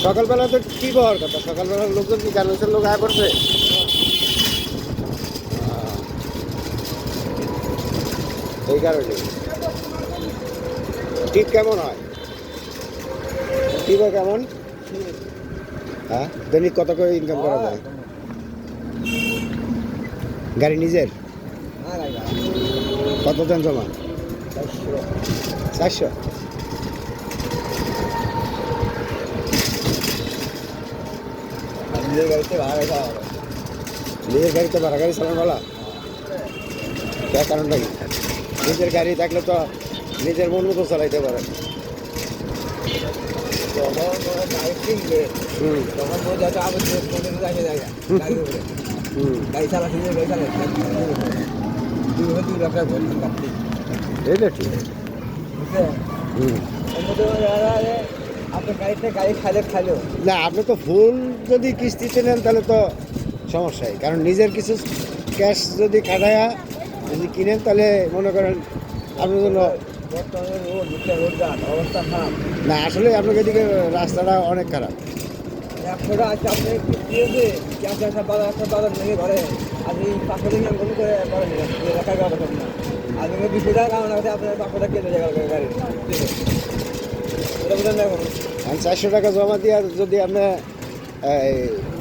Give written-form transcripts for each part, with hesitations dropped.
সকালবেলা তো কি হওয়ার কথা, সকালবেলার লোকজন কি গার্মেন্টসের লোক আয় করছে? এই কারণে টিপ কেমন হয়? টিপ কেমন? হ্যাঁ, দৈনিক কত করে ইনকাম করা যায়? গাড়ি নিজের? কত দেন জমা? 400। নিজের গাড়িতে ভাড়া গাড়ি চালাবো। নিজের গাড়িতে ভাড়া গাড়ি চালান বলা? তার কারণটা কি? নিজের গাড়ি থাকলে তো নিজের মন মতো চালাইতে পারে। যখন গাড়ি কিনবে তখন বোঝা যাচ্ছে আবার গাড়ি জায়গা গাড়ির উপরে গাড়ি চালাচ্ছি গাড়ি চালাচ্ছি 2 লাখ টাকা ভরি কাটছি। এইটা ঠিক। আপনার গাড়িতে গাড়ি খাইলেও না, আপনি তো ফুল যদি কিস্তিতে নেন তাহলে তো সমস্যাই, কারণ নিজের কিছু ক্যাশ যদি কাটায়া যদি কিনেন তাহলে মনে করেন আপনার জন্য বর্তমানে রোডঘাট অবস্থা খারাপ। না, আসলে আপনাকে এদিকে রাস্তাটা অনেক খারাপ। 100টা আছে আপনি দিয়েছে কি আপনার একটা বাজার ভেঙে ঘরে আজ এই 500 দিন আমি করে করেন এলাকায় ব্যবহার করেন না। আজ আমি 200 টাকা কারণ আছে আপনার 500 কেটে জায়গা গাড়ি এটা বুঝলেন না? এখন 400 টাকা জমা দিয়ে আর যদি আপনি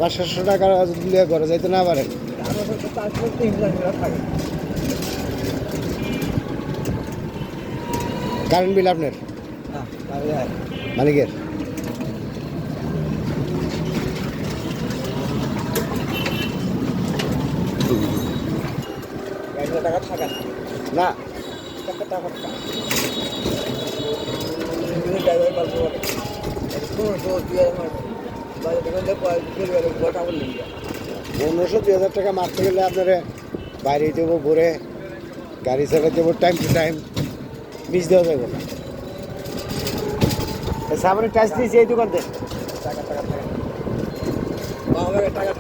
500 টাকা দিলে ঘরে যাইতে না পারেন, আমার তো 4-3 লাখ থাকে। কারেন্ট বিল আপনার মালিকের? টাকা থাকা না, টাকা ড্রাইভার পারবো 1500-2000 টাকা মারতে গেলে আপনার বাইরে দেবো, ভরে গাড়ি চালাতে দেবো, টাইম টু টাইম মিস দেওয়া যাবে না। সামনে টাচ দিয়েছি এই দোকান থেকে টাকা টাকা টাকা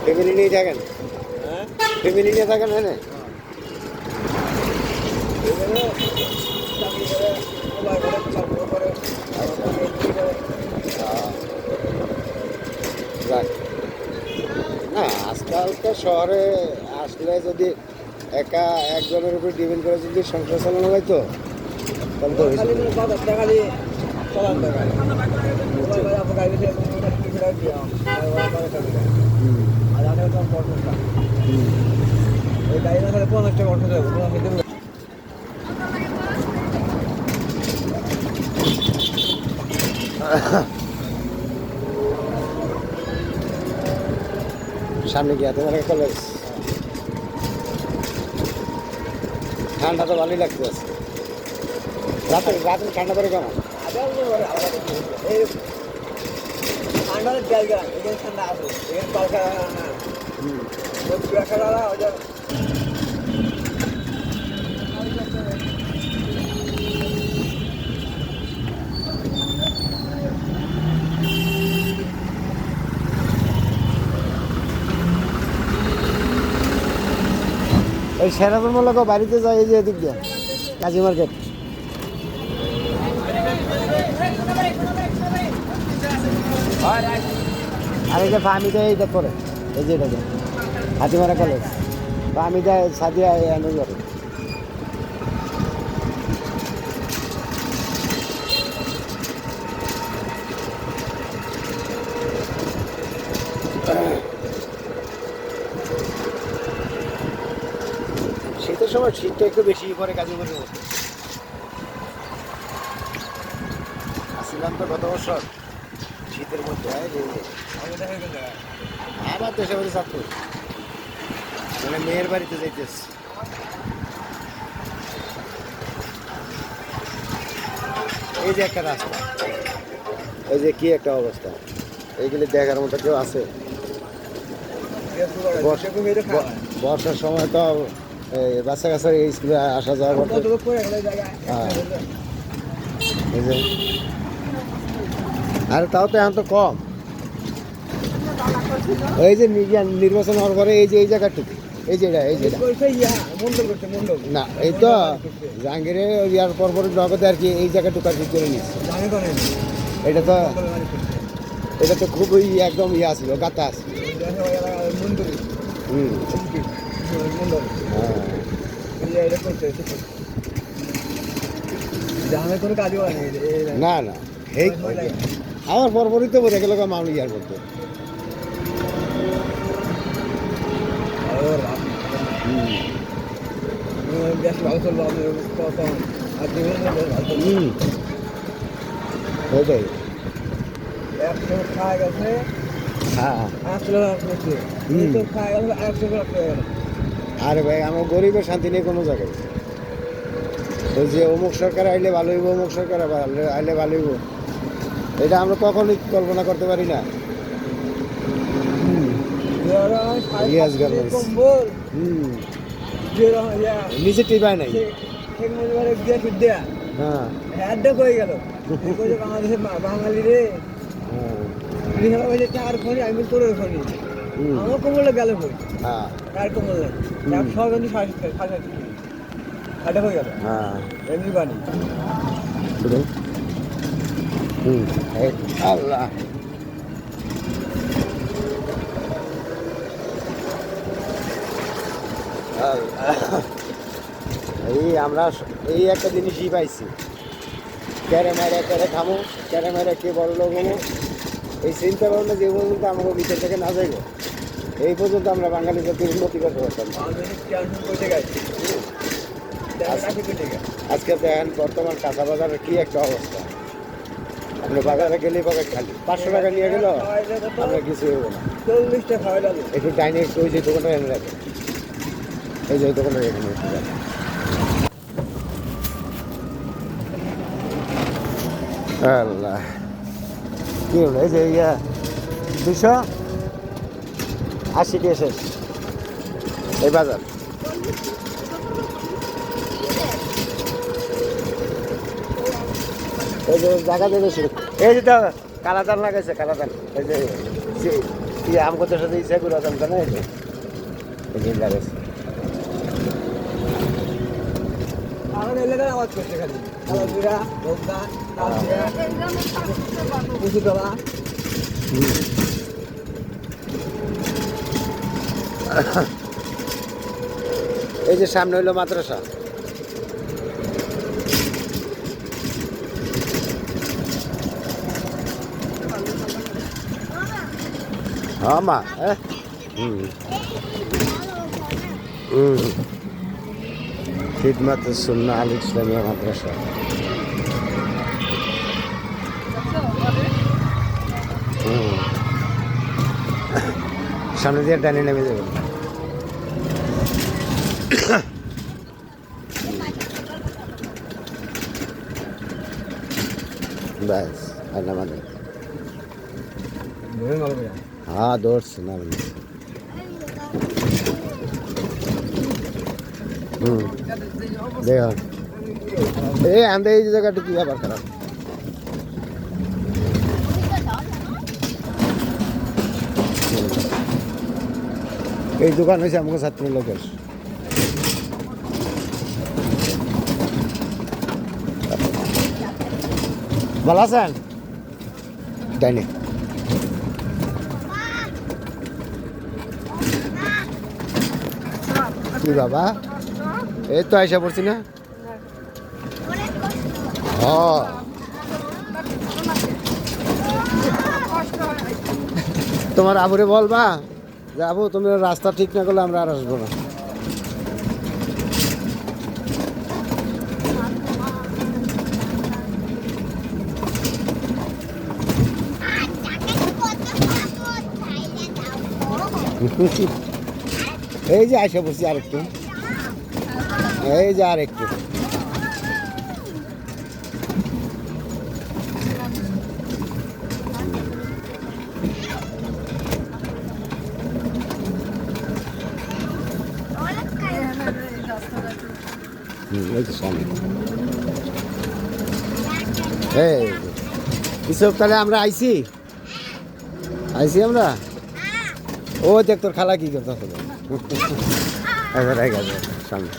ফ্যামিলি নিয়ে থাকেন? হ্যাঁ ফ্যামিলি নিয়ে থাকেন? হ্যাঁ, না আজকালকার শহরে আসলে যদি একা একজনের উপর ডিপেন্ড করে যদি সংসার চালানো হয় তো তাহলে তো খালি খালি চলান গাড়ি আর আগে তো ওই গাড়ি না হলে 50 টাকা অটো যাবে। সামনে গিয়ে তোমার কলেজ ঠান্ডা তো ভালোই লাগতে আছে। রাতে রাতে ঠান্ডা পরে কেমন? এই ঠান্ডার জায়গা এখানে ঠান্ডা আছে এখানে পালকা না খেলা ওই সেরাজনমূলক বাড়িতে যায় এই যে এদিক দিয়ে কাজী মার্কেট। আর এই যে ফার্মিটা এইটা করে এই যে এটাকে হাতিমারা কলেজ ফার্মিটা সাদিয়া এনে করে। শীতের সময় শীতটা একটু বেশি পরে কাজে করে আসছিলাম তো গত বছর শীতের মধ্যে। আমার দেশে বাড়ি চাঁদপুর, মানে মেয়ের বাড়িতে যাইতেছি। এই যে একটা রাস্তা, এই যে কি একটা অবস্থা, এইগুলি দেখার মতো কেউ আছে? বর্ষার সময় তো বাচ্চা কাচ্চা স্কুলে আসা যাওয়া করতে। আর তাও তো এখন তো কম, এই যে নির্বাচন হওয়ার পরে এই যে এই জায়গাটুকু এই যে এটা এই যে এটা। করছে ইয়া মন্ডল করছে মন্ডল না এই তো জাহাঙ্গীরের ইয়ার পর নগদে আর কি এই জায়গাটুকু আর কি করে নিচ্ছে জানে করেন এটা তো মন্ডল মানে করছে এটা তো খুবই একদম ইয়া ছিল গাতা ছিল। মন্ডল হুম মন্ডল হ্যাঁ এটা করছে জানে কোনো কাজও হয় না না এই আমার পরপরই তো বোঝা গেল মামলি ইয়ার করতে বেশ ভালো চলবো আপনার তখন আর হুম ওইটাই একশো খাওয়া গেছে হ্যাঁ 800 টাকা করছে তো খাওয়া গেল 100 টাকা করে গেল আরে ভাই আমার গরিবের শান্তি নেই কোনো জায়গায় ওই যে অমুক সরকার আইলে ভালো হইব অমুক সরকার আইলে ভালো হইব এটা আমরা কখনোই কল্পনা করতে পারি না রিয়াজ গার্মেন্টস। কম্বল হুম নিজে নিজে টিপায় নাই শেখ মুজিবের দিয়ে ফিট দেয়া হ্যাঁ হ্যাডটা কই গেল কইছে বাংলাদেশের বাঙালি রে হ্যাঁ বিহার হইছে 4 খনি আমি তোর খনি হুম, আমার কম্বলে গেল কই হ্যাঁ কার কম্বল নাই এক সরকারি সাড়ে হ্যাডটা কই গেল হ্যাঁ এমনি বানি শুধু হুম এই আল্লাহ আল্লাহ। এই আমরা এই একটা জিনিসই পাইছি ক্যারে মেরে ক্যারে খামো ক্যারে মেরে কে বড় লোক হবো এই চিন্তা ভাবনা যে পর্যন্ত আমাকে ভিতর থেকে না যাইব এই পর্যন্ত আমরা বাঙালি জাতির উন্নতি করতে পারতাম না। আজকে দেখেন বর্তমান কাঁচা বাজারের কি একটা অবস্থা আপনি বাজারে গেলে পাবে খালি 500 টাকা নিয়ে গেল আমরা কিছু হবো না 40টা খাওয়া গেল একটু ডাইনে একটু ওই যে দোকানটা এনে রাখে এই যে ওই দোকানটা এখানে একটু রাখে। আল্লাহ কি হলো এই যে ইয়া 280 দিয়ে শেষ এই বাজার এই যে জায়গা দেবে শুরু এই যে তো কালাদান লাগাইছে কালাদান এই যে ইয়ে আম কত সাথে ইচ্ছা করে আদান কেন এই যে লাগাইছে আমার এলাকার আওয়াজ করছে খালি কালাজিরা ভোগদা কালজিরা কুচুতলা এই যে সামনে হইলো মাদ্রাসা হ্যাঁ মা হুম হুম খিদমাত সুন্নাহ আল ইসলামিয়া মাদ্রাসা হুম সামনে দিয়ে ডানে নেমে যাবেন ব্যাস আর নামাজ হ্যাঁ দৌড়ছে নামাজ হুম দেখ এই আন্দে এই জায়গাটা কি আবার খারাপ এই দোকান হয়েছে আমাকে ছাত্র লোকের ভালো আছেন ডাইনে কি বাবা এই তো আইসা পড়ছি না তোমার আবুরে বলবা যে আবু তুমি রাস্তা ঠিক না করলে আমরা আর আসবো না এই যে আইসা পড়ছি আরেকটু এই যে আরেকটু এই তো সামনে এই কিসব তাহলে আমরা আইছি আমরা ও দেখ তোর খালা কি করতে হবে। এবার সামনে